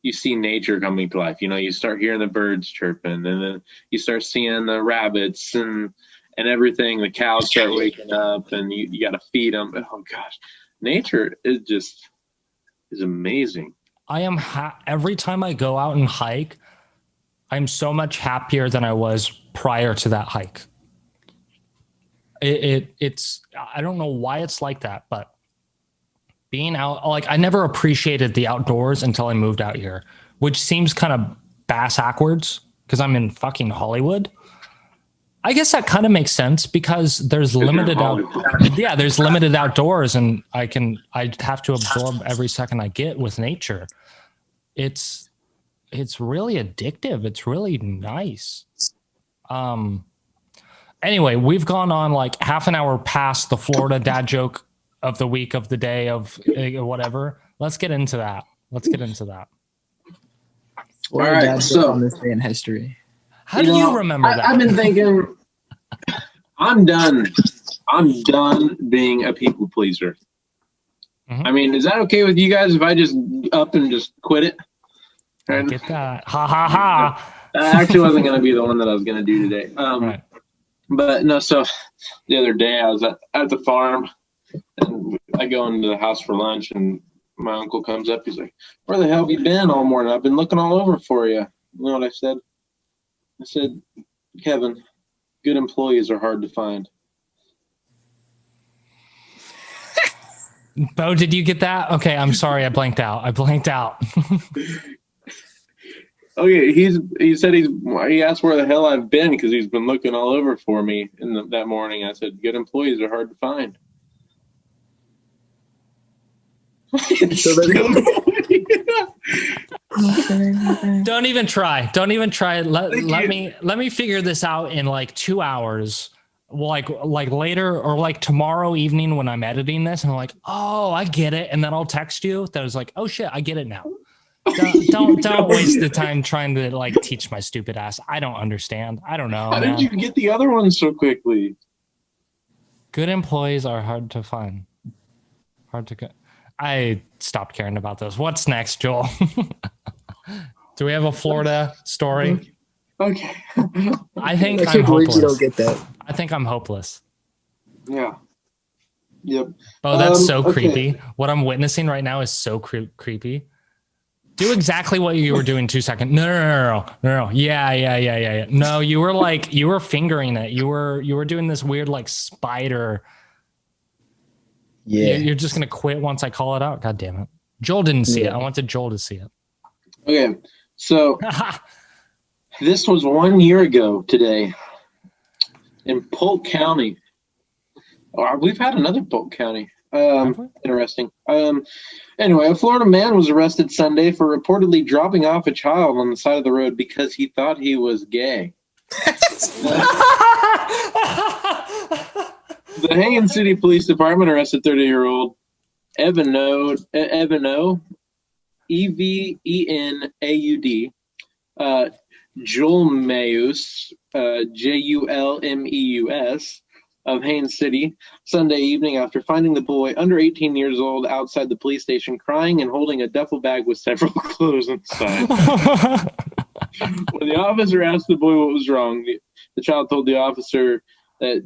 you see nature coming to life. You start hearing the birds chirping and then you start seeing the rabbits and everything. The cows start waking up and you got to feed them. Oh gosh, nature is amazing. I am every time I go out and hike, I'm so much happier than I was prior to that hike. It's I don't know why it's like that, but being out, like I never appreciated the outdoors until I moved out here, which seems kind of backwards because I'm in fucking Hollywood. I guess that kind of makes sense because there's limited there's limited outdoors, and I have to absorb every second I get with nature. It's really addictive. It's really nice. Anyway, we've gone on like half an hour past the Florida dad joke of the week, of the day, of whatever. Let's get into that. All right, so on this day in history. How do you remember that? I've been thinking, I'm done being a people pleaser. Mhm. I mean, is that okay with you guys if I just up and just quit it? I get that. Ha ha ha. That actually wasn't going to be the one that I was going to do today. Right. But no, so the other day I was at the farm and I go into the house for lunch and my uncle comes up. He's like, "Where the hell have you been all morning? I've been looking all over for you." You know what I said? I said, "Kevin, good employees are hard to find." Bo, did you get that? Okay, I'm sorry. I blanked out. Okay, he said he asked where the hell I've been because he's been looking all over for me that morning. I said, "Good employees are hard to find." Don't even try. Don't even try. Let me figure this out in like 2 hours. Like later or like tomorrow evening when I'm editing this, and I'm like, oh, I get it, and then I'll text you. That was like, oh shit, I get it now. Don't waste the time trying to like teach my stupid ass. I don't understand. I don't know. How did you get the other one so quickly? Good employees are hard to find. Hard to get. I stopped caring about this. What's next, Joel? Do we have a Florida story? Okay. I think I can't I'm believe hopeless. you don't get that. I think I'm hopeless. Yeah. Yep. Oh, that's so okay. creepy. What I'm witnessing right now is so creepy. Do exactly what you were doing 2 seconds. No. Yeah. No, you were fingering it. You were doing this weird like spider. Yeah. You're just gonna quit once I call it out. God damn it. Joel didn't see it. I wanted Joel to see it. Okay. So this was 1 year ago today in Polk County. We've had another Polk County. Interesting. Anyway, a Florida man was arrested Sunday for reportedly dropping off a child on the side of the road because he thought he was gay. The Haines City Police Department arrested 30-year-old Eveno, Evenaud, Julmeus, Julmeus, of Haines City Sunday evening after finding the boy under 18 years old outside the police station crying and holding a duffel bag with several clothes inside. When the officer asked the boy what was wrong, the child told the officer that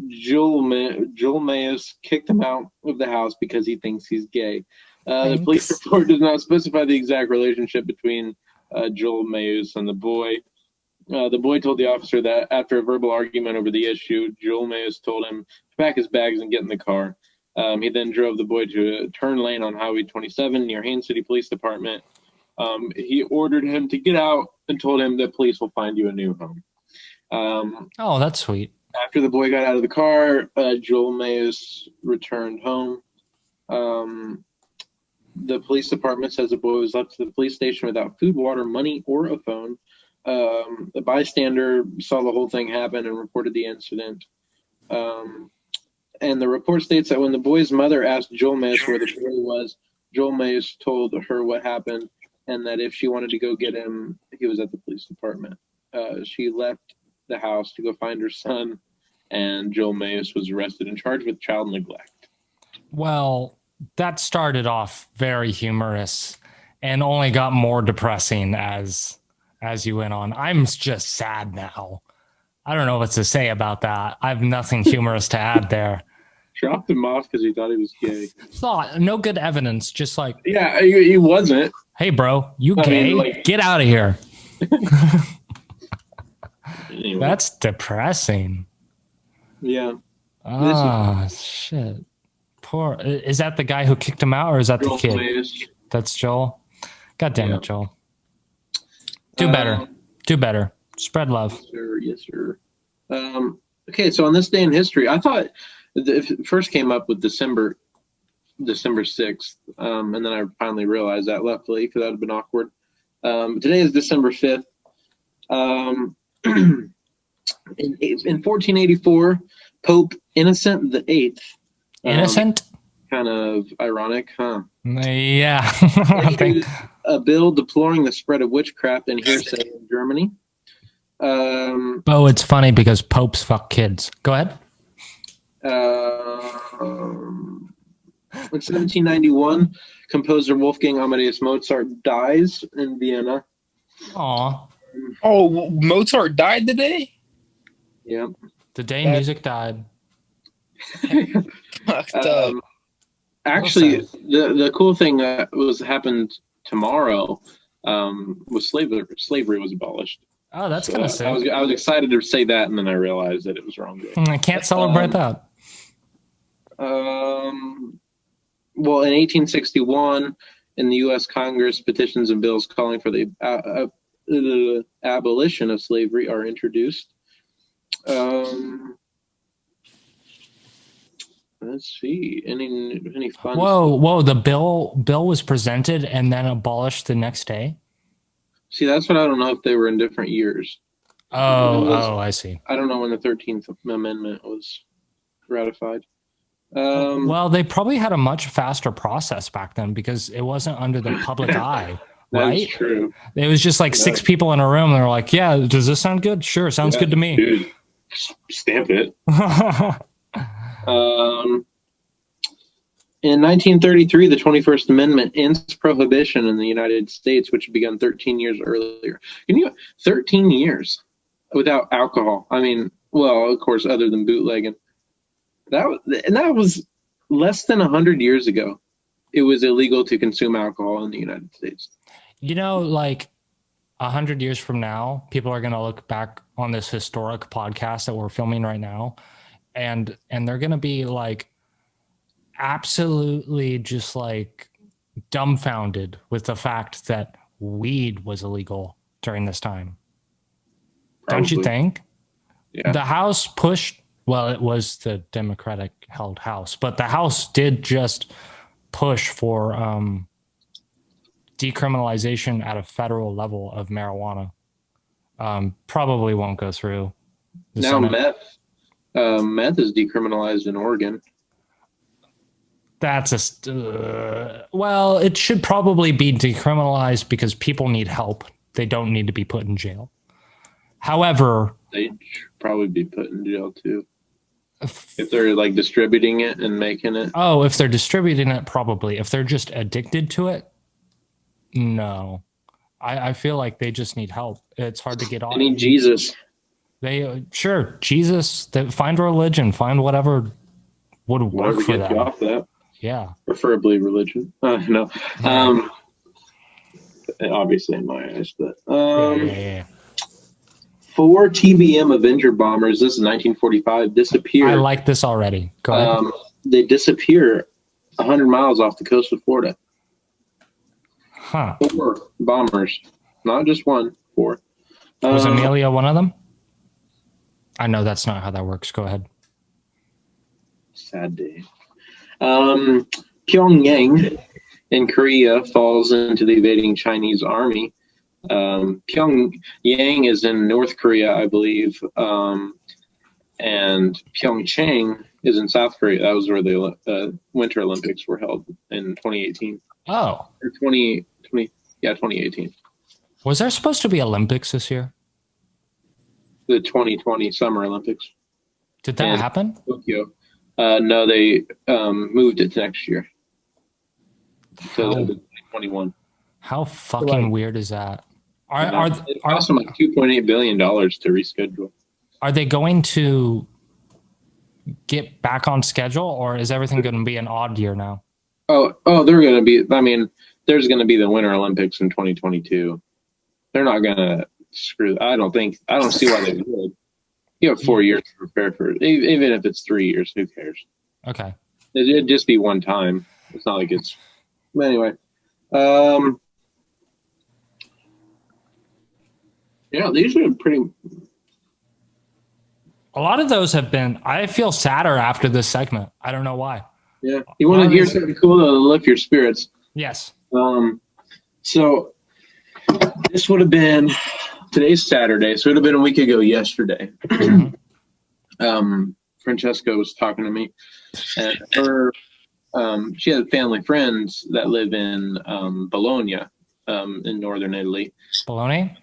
Julmeus kicked him out of the house because he thinks he's gay. The police report does not specify the exact relationship between Julmeus and the boy. The boy told the officer that after a verbal argument over the issue, Julmeus told him to pack his bags and get in the car. He then drove the boy to a turn lane on Highway 27 near Haines City Police Department. He ordered him to get out and told him that police will find you a new home. Oh, that's sweet. After the boy got out of the car, Julmeus returned home. The police department says the boy was left to the police station without food, water, money, or a phone. The bystander saw the whole thing happen and reported the incident. And the report states that when the boy's mother asked Julmeus where the boy was, Julmeus told her what happened and that if she wanted to go get him, he was at the police department. She left the house to go find her son, and Julmeus was arrested and charged with child neglect. Well, that started off very humorous and only got more depressing as you went on. I'm just sad now. I don't know what to say about that. I have nothing humorous to add there. Dropped him off because he thought he was gay. No good evidence. Just like, yeah, he wasn't. Hey, bro, you gay? Get out of here. Anyway. That's depressing. Yeah. Oh, shit. Poor. Is that the guy who kicked him out, or is that Joel the kid? Mays. That's Joel. God damn it, Joel. Do better. Do better. Spread love. Yes, sir. Okay, so on this day in history, I thought it first came up with December 6th, and then I finally realized that leftly because that would have been awkward. Today is December 5th. In 1484, Pope Innocent VIII. Innocent? Kind of ironic, huh? Yeah. Issued a bill deploring the spread of witchcraft and hearsay in Germany. Oh, it's funny because popes fuck kids. Go ahead. In 1791, composer Wolfgang Amadeus Mozart dies in Vienna. Aw. Oh, Mozart died today? Yeah. The day music died. Actually, the cool thing that happened tomorrow was slavery was abolished. Oh, that's kind of sick. I was excited to say that, and then I realized that it was wrong. I can't celebrate that. Well, in 1861, in the U.S. Congress, petitions and bills calling for the abolition of slavery are introduced. Let's see. Any fun? Whoa! The bill was presented and then abolished the next day. See, that's what I don't know if they were in different years. I see. I don't know when the 13th Amendment was ratified. Well, they probably had a much faster process back then because it wasn't under the public eye, right? That's true. It was just like 6 people in a room. They're like, "Yeah, does this sound good? Sure, sounds good to me." Dude, stamp it. In 1933, the 21st Amendment ends prohibition in the United States, which had begun 13 years earlier. 13 years without alcohol. I mean, well, of course, other than bootlegging. That was less than 100 years ago. It was illegal to consume alcohol in the United States. Like 100 years from now, people are going to look back on this historic podcast that we're filming right now, and they're going to be like absolutely just like dumbfounded with the fact that weed was illegal during this time. Probably. Don't you think? Yeah. The House pushed, well, it was the Democratic held House, but the House did just push for decriminalization at a federal level of marijuana. Probably won't go through. Now meth is decriminalized in Oregon. That's well, it should probably be decriminalized because people need help. They don't need to be put in jail. However, they should probably be put in jail too. If they're like distributing it and making it. Oh, if they're distributing it, probably. If they're just addicted to it, no. I feel like they just need help. It's hard to get off. They need Jesus. Sure, Jesus. Find religion. Find whatever would work for get you off that. Yeah. Preferably religion. No. Obviously in my eyes, but yeah. 4 TBM Avenger bombers, this is 1945, disappear. I like this already. Go ahead. They disappear 100 miles off the coast of Florida. Huh. 4 bombers. Not just 1, 4. Was Amelia one of them? I know that's not how that works. Go ahead. Sad day. Pyongyang in Korea falls into the invading Chinese army. Pyongyang is in North Korea, I believe, and Pyeongchang is in South Korea. That was where the Winter Olympics were held in 2018. Oh. Or 2018. Was there supposed to be Olympics this year? The 2020 Summer Olympics. Did that happen? Tokyo. No, they moved it to next year. So that was 2021. How fucking weird is that? It cost them like $2.8 billion to reschedule. Are they going to get back on schedule, or is everything going to be an odd year now? Oh, they're going to be. I mean, there's going to be the Winter Olympics in 2022. They're not going to screw. I don't see why they would. You have 4 years to prepare for it. Even if it's 3 years, who cares? Okay. It'd just be one time. It's not like it's. But anyway, yeah, these are pretty. A lot of those have been. I feel sadder after this segment. I don't know why. Yeah, you want to hear something cool to lift your spirits? Yes. So this would have been today's Saturday, so it would have been a week ago yesterday. Francesca was talking to me, and she had family friends that live in Bologna, in northern Italy. Bologna?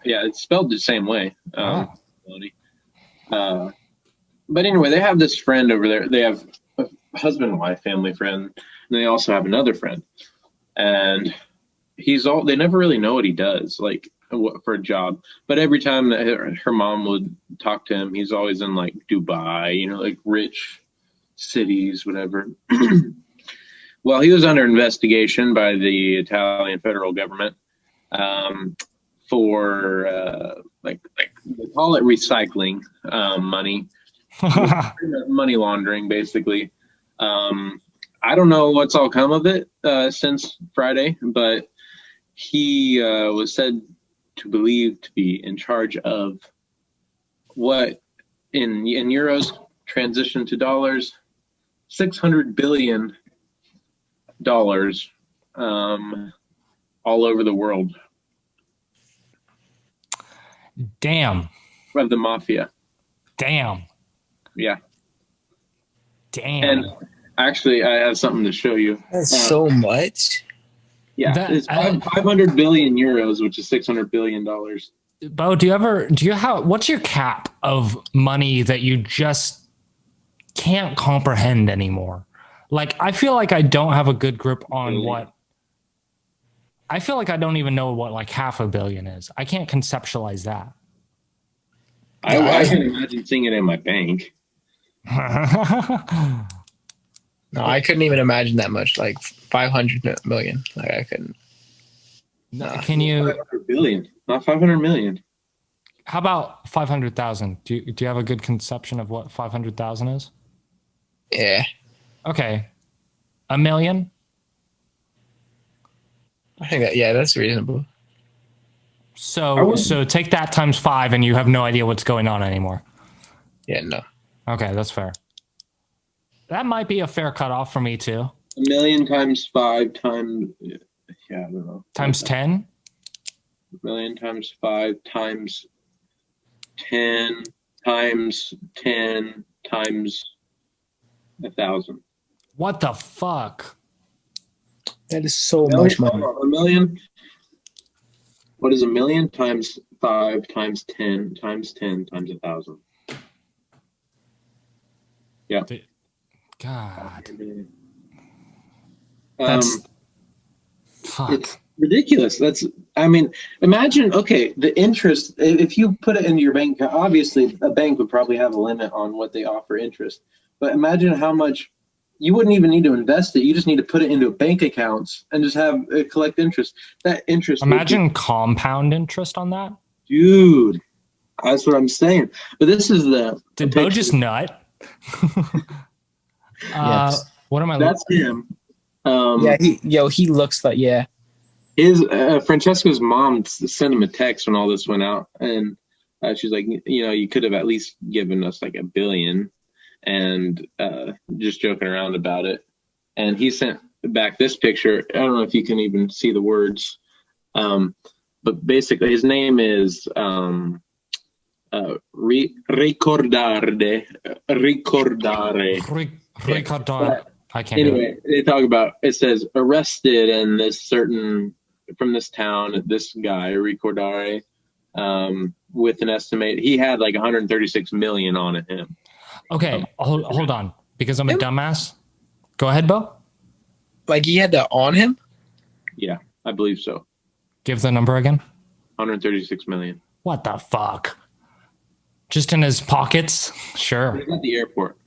Yeah, it's spelled the same way. Bologna. But anyway, they have this friend over there. They have a husband and wife family friend, and they also have another friend. And they never really know what he does, like for a job. But every time that her mom would talk to him, he's always in like Dubai, like rich cities, whatever. Well, he was under investigation by the Italian federal government for like they call it recycling money. Money laundering, basically. I don't know what's all come of it since Friday, but he was said to believe to be in charge of what in euros transition to dollars $600 billion all over the world. Damn. Of the mafia. Damn. Yeah. Damn. And actually, I have something to show you. That's so much. Yeah, it's 500 billion euros, which is $600 billion. Bo, what's your cap of money that you just can't comprehend anymore? Like, I feel like I don't have a good grip on I feel like I don't even know what like $500 million is. I can't conceptualize that. I can imagine seeing it in my bank. No, I couldn't even imagine that much. Like 500 million. Like I couldn't. No. Can you? 500 billion, not 500 million. How about 500,000? Do you have a good conception of what 500,000 is? Yeah. Okay. $1 million? I think that's reasonable. So take that times 5 and you have no idea what's going on anymore. Yeah, no. Okay, that's fair. That might be a fair cutoff for me too. 1 million times 5 times, I don't know. Times 10? 1 million times 5 times 10 times 10 times 1,000. What the fuck? That is so much money. 1 million. What is 1 million times 5 times 10 times 10 times 1,000? Yeah. God. That's fuck. It's ridiculous. Imagine, okay, the interest, if you put it into your bank account, obviously a bank would probably have a limit on what they offer interest, but imagine how much you wouldn't even need to invest it. You just need to put it into bank accounts and just have it collect interest. That interest. Imagine compound interest on that. Dude, that's what I'm saying. But this is Did Bo just nut? Yes. What am I? That's him. He looks like, yeah. His Francesco's mom sent him a text when all this went out, and she's like, you could have at least given us like $1 billion, and just joking around about it. And he sent back this picture. I don't know if you can even see the words, but basically his name is Ricordare. I can't. Anyway, they talk about, it says arrested in from this town, this guy Ricordare, with an estimate he had like 136 million on him. Okay, hold on, because I'm a dumbass. Go ahead, Bo. Like he had that on him? Yeah, I believe so. Give the number again. 136 million. What the fuck? Just in his pockets? Sure. He's at the airport.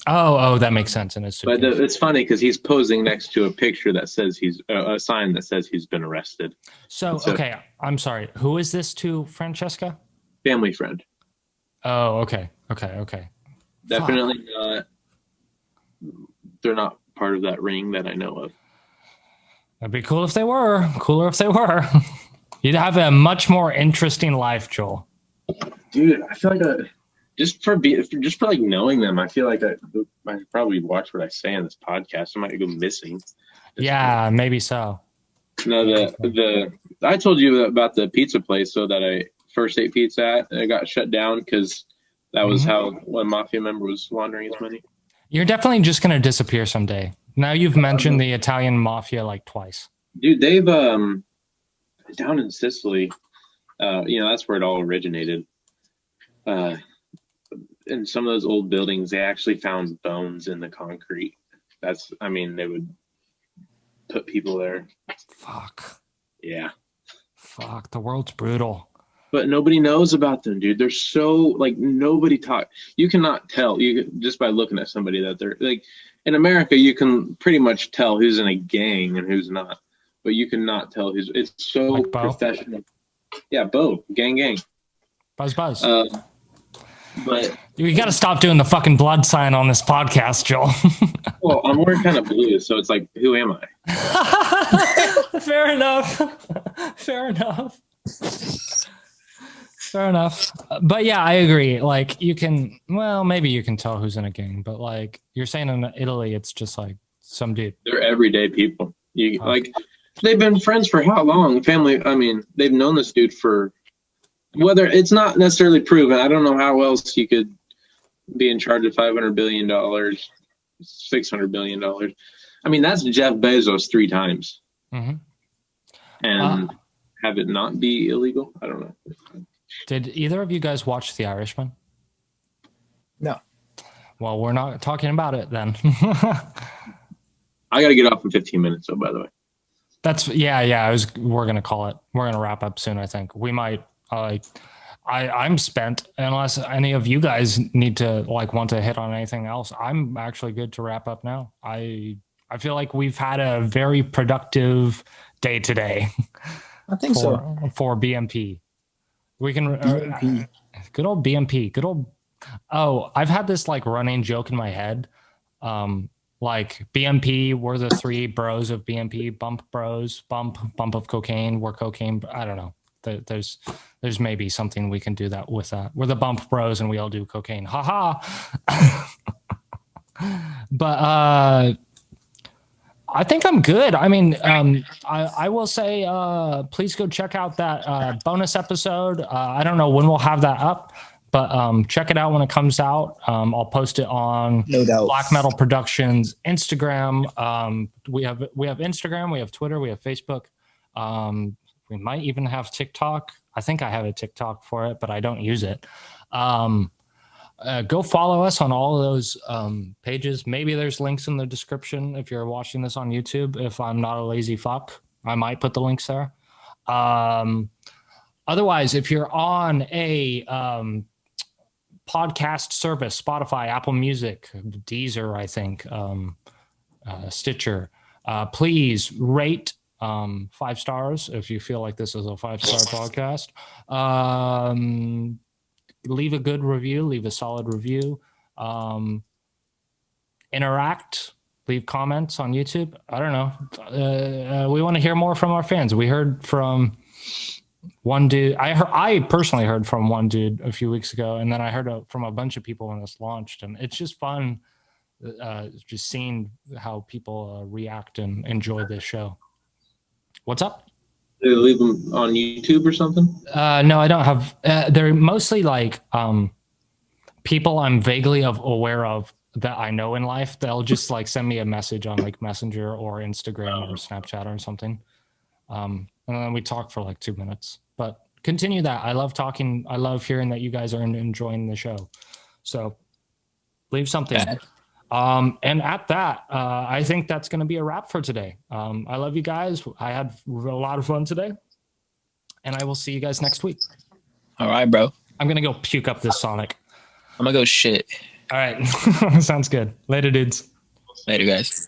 Oh, that makes sense in his suitcase. But it's funny because he's posing next to a picture that says a sign that says he's been arrested. So, okay, I'm sorry. Who is this to, Francesca? Family friend. Oh, okay. Definitely not. They're not part of that ring that I know of. That'd be cool if they were. Cooler if they were. You'd have a much more interesting life, Joel. Dude, I feel like just for like knowing them, I feel like I should probably watch what I say on this podcast. I might go missing. Yeah, maybe so. No, I told you about the pizza place, so that I first ate pizza at, and it got shut down because that was how one mafia member was laundering his money. You're definitely just gonna disappear someday. Now you've mentioned the Italian Mafia like twice. Dude, they've down in Sicily. That's where it all originated. In some of those old buildings, they actually found bones in the concrete. They would put people there. Fuck. Yeah. Fuck. The world's brutal. But nobody knows about them, dude. They're so nobody talk. You cannot tell just by looking at somebody that they're like. In America, you can pretty much tell who's in a gang and who's not, but you cannot tell who's. It's so like professional. Yeah, Bo, gang. Buzz. But you got to stop doing the fucking blood sign on this podcast, Joel. Well, I'm wearing kind of blue, so it's like, who am I? Fair enough. Fair enough. But yeah, I agree. Like you can, well, maybe you can tell who's in a gang, but like you're saying in Italy, it's just like some dude. They're everyday people. Like they've been friends for how long? Family. I mean, they've known this dude for whether it's not necessarily proven. I don't know how else you could be in charge of $500 billion, $600 billion. I mean, that's Jeff Bezos 3 times. Mm-hmm. And have it not be illegal? I don't know. Did either of you guys watch The Irishman? No. Well, we're not talking about it then. I got to get off in 15 minutes, though, by the way. We're gonna call it. We're gonna wrap up soon. I think we might. I'm spent unless any of you guys need to want to hit on anything else. I'm actually good to wrap up now. I feel like we've had a very productive day today. I think for BMP. We can BMP. Good old BMP. Good old. Oh, I've had this running joke in my head. BMP, we're the 3 bros of BMP. Bump bros, bump of cocaine. We're cocaine. I don't know. There's maybe something we can do that with that. We're the bump bros and we all do cocaine. Ha But I think I'm good. I mean, I will say, please go check out that bonus episode. I don't know when we'll have that up, but check it out when it comes out. I'll post it on No doubt. Black Metal Productions Instagram. We have Instagram, we have Twitter, we have Facebook. We might even have TikTok. I think I have a TikTok for it, but I don't use it. Go follow us on all of those pages. Maybe there's links in the description if you're watching this on YouTube. If I'm not a lazy fuck, I might put the links there. Otherwise, if you're on a podcast service, Spotify, Apple Music, Deezer, I think, Stitcher, please rate 5 stars if you feel like this is a 5-star podcast. Leave a good review, leave a solid review, interact, leave comments on YouTube. I don't know. We want to hear more from our fans. We heard from one dude. I personally heard from one dude a few weeks ago, and then I heard from a bunch of people when this launched, and it's just fun just seeing how people react and enjoy this show. What's up? Do they leave them on YouTube or something? No, I don't have. They're mostly people I'm vaguely aware of that I know in life. They'll just send me a message on Messenger or Instagram or Snapchat or something. And then we talk for 2 minutes. But continue that. I love talking. I love hearing that you guys are enjoying the show. So leave something. And at that, I think that's going to be a wrap for today. I love you guys. I had a lot of fun today, and I will see you guys next week. All right, bro. I'm going to go puke up this Sonic. I'm going to go shit. All right. Sounds good. Later, dudes. Later, guys.